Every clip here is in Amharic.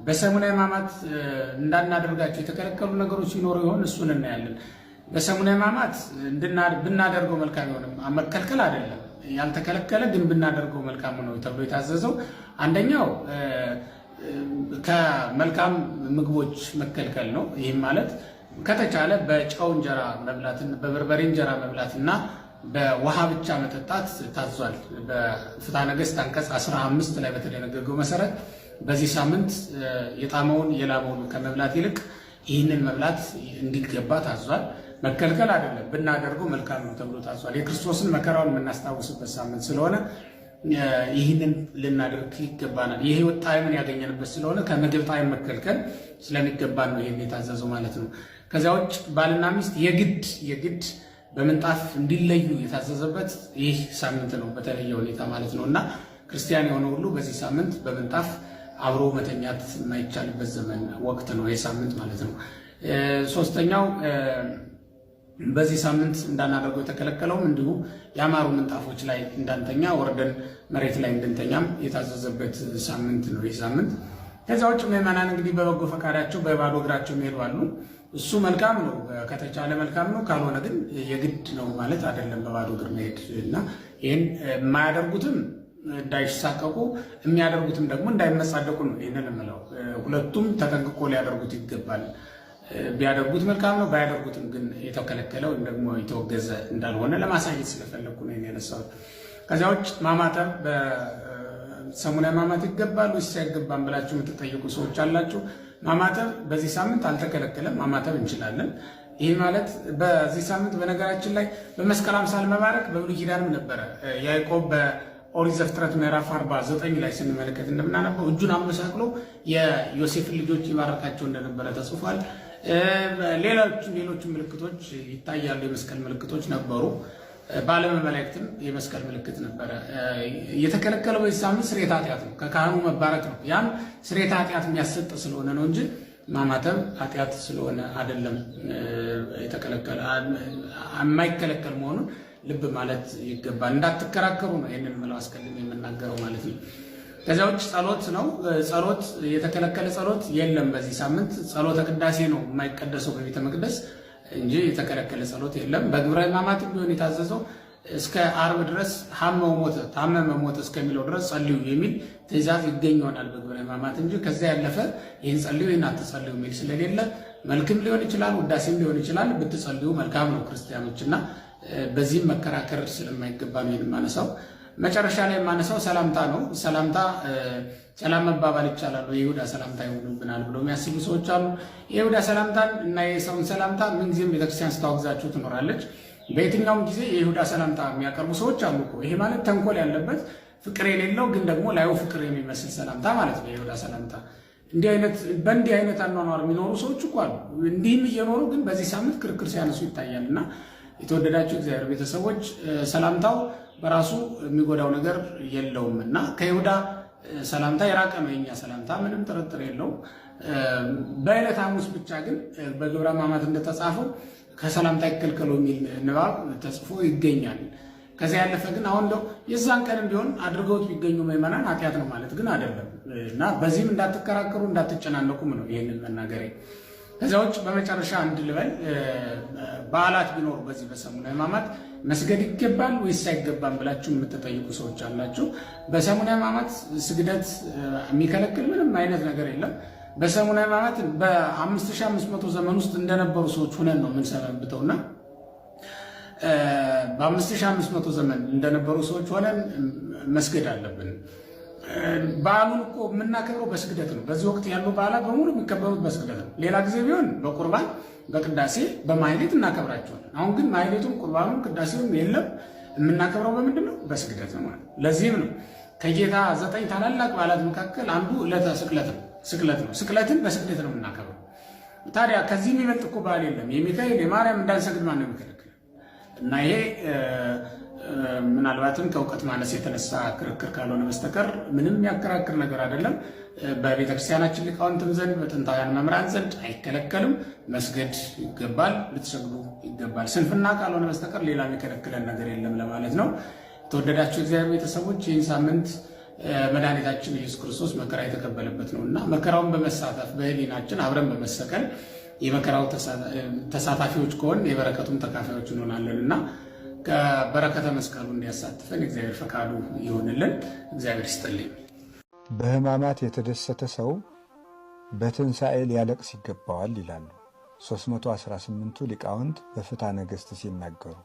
በሰሙነ ሕማማት እንዳናደርጋቸው የተከለከሉ ነገሮች ሲኖሩ ይሆን? እሱን እናያለን። በሰሙነ ሕማማት ብናደርገው መልካም ይሆንም መከልከል አይደለም። ያልተከለከለ ግን ብናደርገው መልካም ነው ተብሎ የታዘዘው አንደኛው ከመልካም ምግቦች መከልከል ነው። ይህም ማለት ከተቻለ በጨው እንጀራ መብላትና በበርበሬ እንጀራ መብላትና በውሃ ብቻ መጠጣት ታዟል። በፍትሐ ነገሥት አንቀጽ 15 ላይ በተደነገገው መሰረት በዚህ ሳምንት የጣመውን የላመውን ከመብላት ይልቅ ይህንን መብላት እንዲገባ ታዟል። መከልከል አይደለም፣ ብናደርገው መልካም ነው ተብሎ ታዟል። የክርስቶስን መከራውን የምናስታውስበት ሳምንት ስለሆነ ይህንን ልናደርግ ይገባናል። የሕይወት ጣዕምን ያገኘንበት ስለሆነ ከምግብ ጣዕም መከልከል ስለሚገባን ነው ይህን የታዘዘው ማለት ነው። ከዚያ ውጭ ባልና ሚስት የግድ በምንጣፍ እንዲለዩ የታዘዘበት ይህ ሳምንት ነው በተለየ ሁኔታ ማለት ነው እና ክርስቲያን የሆነ ሁሉ በዚህ ሳምንት በምንጣፍ አብሮ መተኛት የማይቻልበት ዘመን ወቅት ነው ይህ ሳምንት ማለት ነው። ሶስተኛው በዚህ ሳምንት እንዳናደርገው የተከለከለውም እንዲሁ ያማሩ ምንጣፎች ላይ እንዳንተኛ ወርደን መሬት ላይ እንድንተኛም የታዘዘበት ሳምንት ነው ይህ ሳምንት። ከዚያ ውጭ ምዕመናን እንግዲህ በበጎ ፈቃዳቸው በባዶ እግራቸው የሚሄዱ አሉ። እሱ መልካም ነው፣ ከተቻለ መልካም ነው። ካልሆነ ግን የግድ ነው ማለት አይደለም በባዶ እግር መሄድ እና ይህን የማያደርጉትም እንዳይሳቀቁ የሚያደርጉትም ደግሞ እንዳይመጻደቁ ነው ይህንን የምለው። ሁለቱም ተጠንቅቆ ሊያደርጉት ይገባል። ቢያደርጉት መልካም ነው፣ ባያደርጉትም ግን የተከለከለ ወይም ደግሞ የተወገዘ እንዳልሆነ ለማሳየት ስለፈለግኩ ነው ያነሳሁት። ከዚያ ውጭ ማማተብ በሰሙነ ሕማማት ይገባል ወይስ አይገባም ብላችሁ የምትጠይቁ ሰዎች አላችሁ። ማማተብ በዚህ ሳምንት አልተከለከለም፣ ማማተብ እንችላለን። ይህ ማለት በዚህ ሳምንት በነገራችን ላይ በመስቀል አምሳል መባረክ በብሉይ ኪዳንም ነበረ። ያዕቆብ በኦሪት ዘፍጥረት ምዕራፍ 49 ላይ ስንመለከት እንደምናነበው እጁን አመሳቅሎ የዮሴፍን ልጆች ይባረካቸው እንደነበረ ተጽፏል። ሌሎች ምልክቶች ይታያሉ። የመስቀል ምልክቶች ነበሩ። በዓለመ መላእክትም የመስቀል ምልክት ነበረ። የተከለከለው በዚህ ሳምንት ስርየተ ኃጢአት ነው፣ ከካህኑ መባረክ ነው። ያም ስርየተ ኃጢአት የሚያሰጥ ስለሆነ ነው እንጂ ማማተብ ኃጢአት ስለሆነ አይደለም። የተከለከለ የማይከለከል መሆኑን ልብ ማለት ይገባል። እንዳትከራከሩ ነው ይህንን ምለው አስቀድሜ የምናገረው ማለት ነው። ከዚያ ውጭ ጸሎት ነው። ጸሎት የተከለከለ ጸሎት የለም በዚህ ሳምንት። ጸሎተ ቅዳሴ ነው የማይቀደሰው በቤተ መቅደስ እንጂ የተከለከለ ጸሎት የለም። በግብረ ሕማማትም ቢሆን የታዘዘው እስከ ዓርብ ድረስ ታመመ ሞተ እስከሚለው ድረስ ጸልዩ የሚል ትእዛዝ ይገኝ ይሆናል በግብረ ሕማማት እንጂ ከዚያ ያለፈ ይህን ጸልዩ ይህን አትጸልዩ የሚል ስለሌለ መልክም ሊሆን ይችላል፣ ውዳሴም ሊሆን ይችላል። ብትጸልዩ መልካም ነው ክርስቲያኖች እና በዚህም መከራከር ስለማይገባ ነው የማነሳው። መጨረሻ ላይ የማነሳው ሰላምታ ነው። ሰላም መባባል ይቻላል፣ የይሁዳ ሰላምታ ይሆኑብናል ብለው የሚያስቡ ሰዎች አሉ። የይሁዳ ሰላምታን እና የሰውን ሰላምታ ምንጊዜም ቤተክርስቲያን ስታወግዛችሁ ትኖራለች። በየትኛውም ጊዜ የይሁዳ ሰላምታ የሚያቀርቡ ሰዎች አሉ እኮ። ይሄ ማለት ተንኮል ያለበት ፍቅር የሌለው ግን ደግሞ ላዩ ፍቅር የሚመስል ሰላምታ ማለት ነው የይሁዳ ሰላምታ። በእንዲህ አይነት አኗኗር የሚኖሩ ሰዎች እኮ አሉ። እንዲህም እየኖሩ ግን በዚህ ሳምንት ክርክር ሲያነሱ ይታያል። እና የተወደዳቸው እግዚአብሔር ቤተሰቦች ሰላምታው በራሱ የሚጎዳው ነገር የለውም እና ከይሁዳ ሰላምታ የራቀ ነው የኛ ሰላምታ፣ ምንም ጥርጥር የለውም። በዕለተ ሐሙስ ብቻ ግን በግብረ ሕማማት እንደተጻፈው ከሰላምታ ይከልከሉ የሚል ንባብ ተጽፎ ይገኛል። ከዚያ ያለፈ ግን አሁን የዛን ቀንም ቢሆን አድርገውት ቢገኙ ምዕመናን ኃጢአት ነው ማለት ግን አይደለም እና በዚህም እንዳትከራከሩ እንዳትጨናነቁም ነው ይህንን መናገሬ። ከዚያ ውጭ በመጨረሻ አንድ ልበል። በዓላት ቢኖሩ በዚህ በሰሙነ ሕማማት መስገድ ይገባል ወይስ አይገባም ብላችሁ የምትጠይቁ ሰዎች አላችሁ። በሰሙነ ሕማማት ስግደት የሚከለክል ምንም አይነት ነገር የለም። በሰሙነ ሕማማት በ5500 ዘመን ውስጥ እንደነበሩ ሰዎች ሆነን ነው የምንሰነብተውና በ5500 ዘመን እንደነበሩ ሰዎች ሆነን መስገድ አለብን። በዓሉን እኮ የምናከብረው በስግደት ነው። በዚህ ወቅት ያሉ በዓላት በሙሉ የሚከበሩት በስግደት ነው። ሌላ ጊዜ ቢሆን በቁርባን በቅዳሴ በማህሌት እናከብራቸዋለን። አሁን ግን ማህሌቱም ቁርባኑም ቅዳሴውም የለም። የምናከብረው በምንድን ነው? በስግደት ነው ማለት። ለዚህም ነው ከጌታ 9 ታላላቅ በዓላት መካከል አንዱ ዕለተ ስቅለት ነው። ስቅለትን በስግደት ነው የምናከብረው። ታዲያ ከዚህ የሚበልጥ እኮ በዓል የለም። የሚካኤል የማርያም እንዳንሰግድ ማን ነው የሚከለክለን? እና ይሄ ምናልባትም ከእውቀት ማነስ የተነሳ ክርክር ካልሆነ በስተቀር ምንም የሚያከራክር ነገር አይደለም። በቤተክርስቲያናችን ሊቃውንትም ዘንድ በጥንታውያን መምህራን ዘንድ አይከለከልም። መስገድ ይገባል፣ ልትሰግዱ ይገባል። ስንፍና ካልሆነ በስተቀር ሌላ የሚከለክለን ነገር የለም ለማለት ነው። የተወደዳችሁ እግዚአብሔር ቤተሰቦች ይህን ሳምንት መድኃኒታችን ኢየሱስ ክርስቶስ መከራ የተቀበለበት ነውና መከራውን በመሳተፍ በህሊናችን አብረን በመሰቀል የመከራው ተሳታፊዎች ከሆን የበረከቱም ተካፋዮች እንሆናለንና ከበረከተ መስቀሉ እንዲያሳትፈን እግዚአብሔር ፈቃዱ ይሆንልን። እግዚአብሔር ይስጥልኝ። በሕማማት የተደሰተ ሰው በትንሣኤ ሊያለቅስ ይገባዋል ይላሉ 318ቱ ሊቃውንት በፍትሐ ነገሥት ሲናገሩ።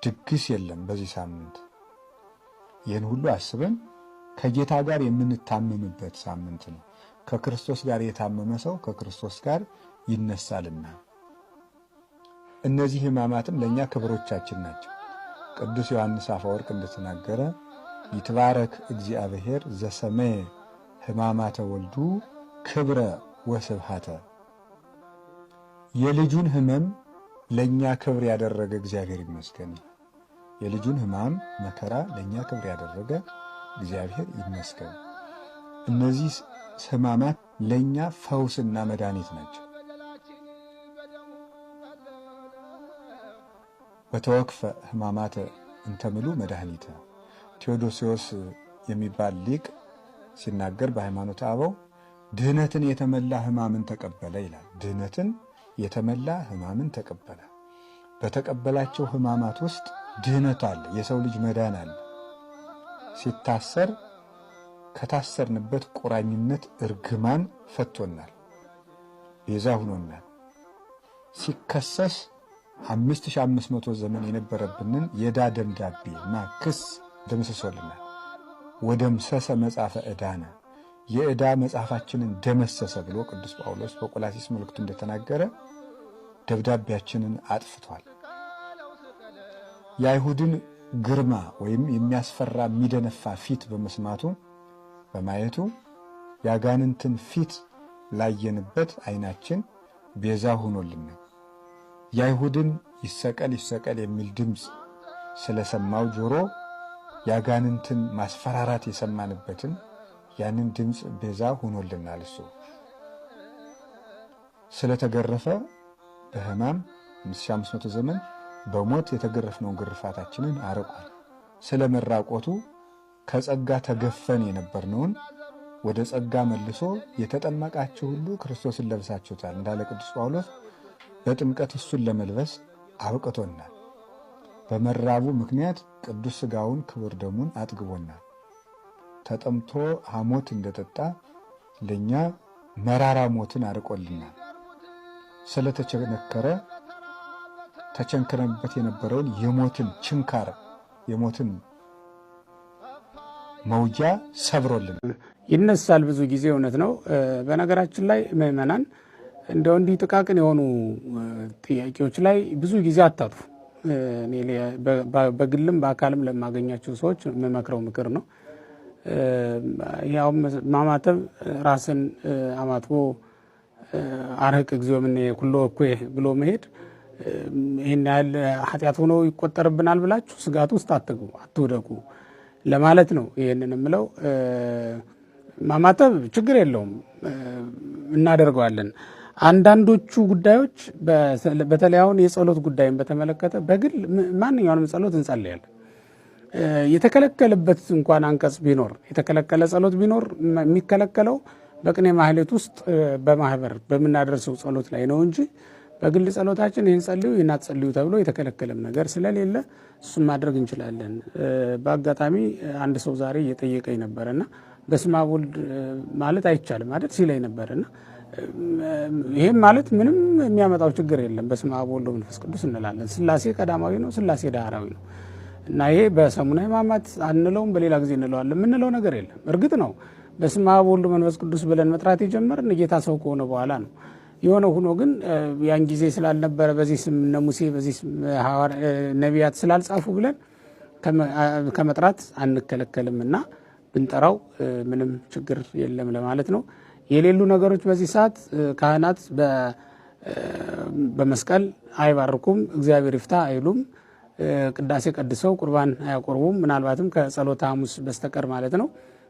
ድግስ የለም በዚህ ሳምንት። ይህን ሁሉ አስበን ከጌታ ጋር የምንታመምበት ሳምንት ነው። ከክርስቶስ ጋር የታመመ ሰው ከክርስቶስ ጋር ይነሳልና። እነዚህ ሕማማትም ለእኛ ክብሮቻችን ናቸው። ቅዱስ ዮሐንስ አፈወርቅ እንደተናገረ ይትባረክ እግዚአብሔር ዘሰመየ ሕማማተ ወልዱ ክብረ ወስብሃተ። የልጁን ሕመም ለእኛ ክብር ያደረገ እግዚአብሔር ይመስገን። የልጁን ሕማም መከራ ለእኛ ክብር ያደረገ እግዚአብሔር ይመስገን። እነዚህ ሕማማት ለእኛ ፈውስና መድኃኒት ናቸው። በተወክፈ ሕማማተ እንተምሉ መድኃኒተ። ቴዎዶሲዎስ የሚባል ሊቅ ሲናገር በሃይማኖተ አበው ድህነትን የተመላ ሕማምን ተቀበለ ይላል። ድህነትን የተመላ ሕማምን ተቀበለ። በተቀበላቸው ሕማማት ውስጥ ድህነት አለ፣ የሰው ልጅ መዳን አለ። ሲታሰር ከታሰርንበት ቁራኝነት እርግማን ፈቶናል፣ ቤዛ ሆኖናል። ሲከሰስ 5500 ዘመን የነበረብንን የዕዳ ደብዳቤ እና ክስ ደምስሶልናል። ወደምሰሰ መጽሐፈ ዕዳነ፣ የዕዳ መጽሐፋችንን ደመሰሰ ብሎ ቅዱስ ጳውሎስ በቆላሲስ መልእክቱ እንደተናገረ ደብዳቤያችንን አጥፍቷል። የአይሁድን ግርማ ወይም የሚያስፈራ የሚደነፋ ፊት በመስማቱ በማየቱ ያጋንንትን ፊት ላየንበት ዓይናችን ቤዛ ሆኖልናል። የአይሁድን ይሰቀል ይሰቀል የሚል ድምፅ ስለሰማው ጆሮ ያጋንንትን ማስፈራራት የሰማንበትን ያንን ድምፅ ቤዛ ሆኖልናል። እሱ ስለተገረፈ በሕማም 5500 ዘመን በሞት የተገረፍነውን ግርፋታችንን አርቋል። ስለ መራቆቱ ከጸጋ ተገፈን የነበርነውን ወደ ጸጋ መልሶ የተጠመቃችሁ ሁሉ ክርስቶስን ለብሳችሁታል እንዳለ ቅዱስ ጳውሎስ በጥምቀት እሱን ለመልበስ አብቅቶናል። በመራቡ ምክንያት ቅዱስ ሥጋውን ክቡር ደሙን አጥግቦናል። ተጠምቶ ሐሞት እንደጠጣ ለእኛ መራራ ሞትን አርቆልናል። ስለተቸነከረ ተቸንክረንበት የነበረውን የሞትን ችንካር የሞትን መውጃ ሰብሮልን ይነሳል። ብዙ ጊዜ እውነት ነው። በነገራችን ላይ ምዕመናን እንደው እንዲህ ጥቃቅን የሆኑ ጥያቄዎች ላይ ብዙ ጊዜ አታጥፉ። በግልም በአካልም ለማገኛቸው ሰዎች የምመክረው ምክር ነው። ያው ማማተብ ራስን አማትቦ አርህቅ እግዚኦ እምኔ ኩሎ እኩየ ብሎ መሄድ ይህን ያህል ኃጢአት ሆኖ ይቆጠርብናል ብላችሁ ስጋት ውስጥ አትግቡ፣ አትውደቁ ለማለት ነው። ይህንን የምለው ማማተብ ችግር የለውም፣ እናደርገዋለን። አንዳንዶቹ ጉዳዮች በተለይ አሁን የጸሎት ጉዳይን በተመለከተ በግል ማንኛውንም ጸሎት እንጸልያለን። የተከለከለበት እንኳን አንቀጽ ቢኖር የተከለከለ ጸሎት ቢኖር የሚከለከለው በቅኔ ማህሌት ውስጥ በማህበር በምናደርሰው ጸሎት ላይ ነው እንጂ በግል ጸሎታችን ይህን ጸልዩ ይህን አትጸልዩ ተብሎ የተከለከለም ነገር ስለሌለ እሱን ማድረግ እንችላለን። በአጋጣሚ አንድ ሰው ዛሬ እየጠየቀኝ ነበረና በስመ አብ ወልድ ማለት አይቻልም ማለት ሲለኝ ነበርና ይህም ማለት ምንም የሚያመጣው ችግር የለም። በስመ አብ ወወልድ ወመንፈስ ቅዱስ እንላለን። ሥላሴ ቀዳማዊ ነው፣ ሥላሴ ዳህራዊ ነው እና ይሄ በሰሙነ ሕማማት አንለውም፣ በሌላ ጊዜ እንለዋለን። የምንለው ነገር የለም። እርግጥ ነው በስመ አብ ወወልድ ወመንፈስ ቅዱስ ብለን መጥራት የጀመርን ጌታ ሰው ከሆነ በኋላ ነው። የሆነ ሆኖ ግን ያን ጊዜ ስላልነበረ በዚህ ስም እነ ሙሴ በዚህ ስም ነቢያት ስላልጻፉ ብለን ከመጥራት አንከለከልም እና ብንጠራው ምንም ችግር የለም ለማለት ነው። የሌሉ ነገሮች በዚህ ሰዓት ካህናት በመስቀል አይባርኩም፣ እግዚአብሔር ይፍታ አይሉም፣ ቅዳሴ ቀድሰው ቁርባን አያቆርቡም፣ ምናልባትም ከጸሎተ ሐሙስ በስተቀር ማለት ነው።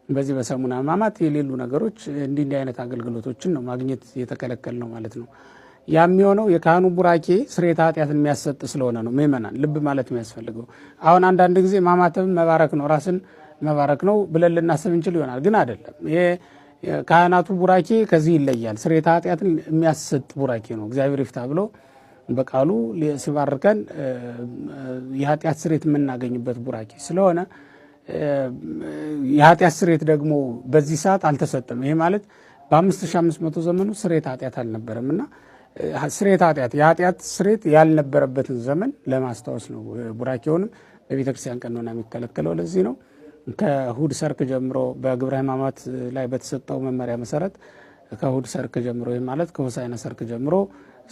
በዚህ በሰሙነ ሕማማት የሌሉ ነገሮች እንዲህ አይነት አገልግሎቶችን ነው ማግኘት የተከለከል ነው ማለት ነው። ያ የሚሆነው የካህኑ ቡራኬ ስርየተ ኃጢአትን የሚያሰጥ ስለሆነ ነው። ምእመናን ልብ ማለት የሚያስፈልገው አሁን አንዳንድ ጊዜ ማማተብ መባረክ ነው፣ ራስን መባረክ ነው ብለን ልናስብ እንችል ይሆናል። ግን አይደለም። ይሄ ካህናቱ ቡራኬ ከዚህ ይለያል። ስርየተ ኃጢአትን የሚያሰጥ ቡራኬ ነው። እግዚአብሔር ይፍታ ብሎ በቃሉ ሲባርከን የኃጢአት ስርየት የምናገኝበት ቡራኬ ስለሆነ የኃጢአት ስርየት ደግሞ በዚህ ሰዓት አልተሰጠም። ይሄ ማለት በ5500 ዘመኑ ስርየተ ኃጢአት አልነበረም እና ስርየተ ኃጢአት የኃጢአት ስርየት ያልነበረበትን ዘመን ለማስታወስ ነው። ቡራኬውንም በቤተ ክርስቲያን ቀኖና የሚከለከለው ለዚህ ነው። ከእሑድ ሰርክ ጀምሮ በግብረ ሕማማት ላይ በተሰጠው መመሪያ መሰረት ከእሑድ ሰርክ ጀምሮ ይህ ማለት ከሆሳዕና ሰርክ ጀምሮ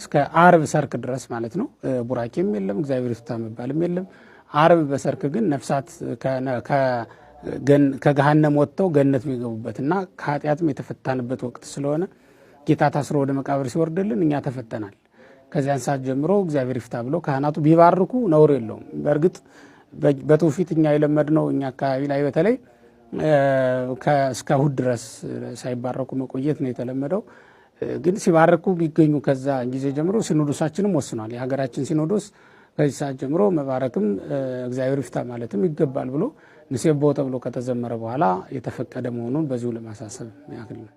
እስከ አርብ ሰርክ ድረስ ማለት ነው ቡራኬም የለም፣ እግዚአብሔር ይፍታ መባልም የለም። አርብ በሰርክ ግን ነፍሳት ከገሃነም ወጥተው ገነት የሚገቡበትና ከኃጢአትም የተፈታንበት ወቅት ስለሆነ ጌታ ታስሮ ወደ መቃብር ሲወርድልን እኛ ተፈተናል። ከዚያን ሰዓት ጀምሮ እግዚአብሔር ይፍታ ብሎ ካህናቱ ቢባርኩ ነውር የለውም። በእርግጥ በትውፊት እኛ የለመድነው እኛ አካባቢ ላይ በተለይ እስከ እሑድ ድረስ ሳይባረኩ መቆየት ነው የተለመደው። ግን ሲባርኩ ቢገኙ ከዛ ጊዜ ጀምሮ ሲኖዶሳችንም ወስኗል። የሀገራችን ሲኖዶስ ከዚህ ሰዓት ጀምሮ መባረክም እግዚአብሔር ይፍታ ማለትም ይገባል ብሎ ንሴብሖ ተብሎ ከተዘመረ በኋላ የተፈቀደ መሆኑን በዚሁ ለማሳሰብ ያክል ነው።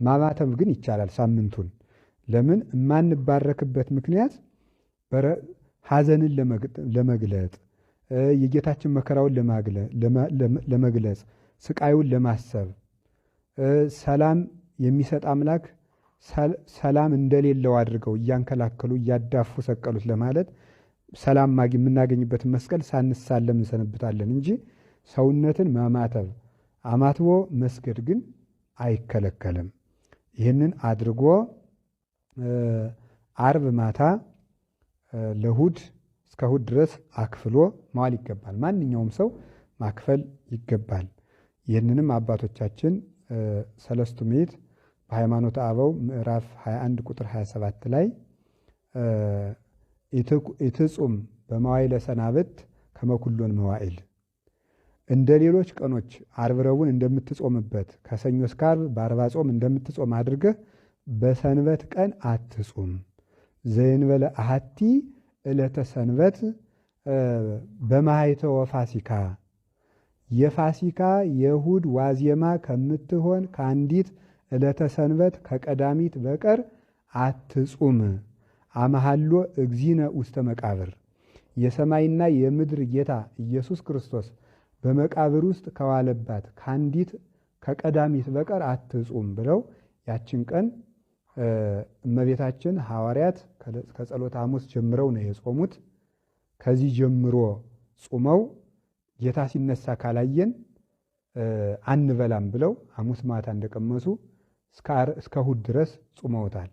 ማማተብ ግን ይቻላል ሳምንቱን። ለምን የማንባረክበት ምክንያት ሐዘንን ለመግለጥ የጌታችን መከራውን ለመግለጽ ስቃዩን ለማሰብ ሰላም የሚሰጥ አምላክ ሰላም እንደሌለው አድርገው እያንከላከሉ እያዳፉ ሰቀሉት ለማለት ሰላም የምናገኝበትን መስቀል ሳንሳለም እንሰነብታለን እንጂ ሰውነትን ማማተብ አማትቦ መስገድ ግን አይከለከልም። ይህንን አድርጎ አርብ ማታ ለእሑድ እስከ እሑድ ድረስ አክፍሎ መዋል ይገባል። ማንኛውም ሰው ማክፈል ይገባል። ይህንንም አባቶቻችን ሰለስቱ ምዕት በሃይማኖተ አበው ምዕራፍ 21 ቁጥር 27 ላይ ኢትጹም በመዋዕለ ሰናብት ከመ ኩሎን መዋዕል፣ እንደ ሌሎች ቀኖች ዓርብ ረቡዕን እንደምትጾምበት ከሰኞ እስከ ዓርብ በአርባ ጾም እንደምትጾም አድርገህ በሰንበት ቀን አትጹም። ዘእንበለ አሐቲ ዕለተ ሰንበት በማኅተወ ፋሲካ፣ የፋሲካ የእሑድ ዋዜማ ከምትሆን ከአንዲት ዕለተ ሰንበት ከቀዳሚት በቀር አትጹም። አመሃሎ እግዚእነ ውስተ መቃብር፣ የሰማይና የምድር ጌታ ኢየሱስ ክርስቶስ በመቃብር ውስጥ ከዋለባት ከአንዲት ከቀዳሚት በቀር አትጹም ብለው ያችን ቀን እመቤታችን ሐዋርያት ከጸሎተ ሐሙስ ጀምረው ነው የጾሙት። ከዚህ ጀምሮ ጾመው ጌታ ሲነሳ ካላየን አንበላም ብለው ሐሙስ ማታ እንደቀመሱ እስከ እሑድ ድረስ ጾመውታል።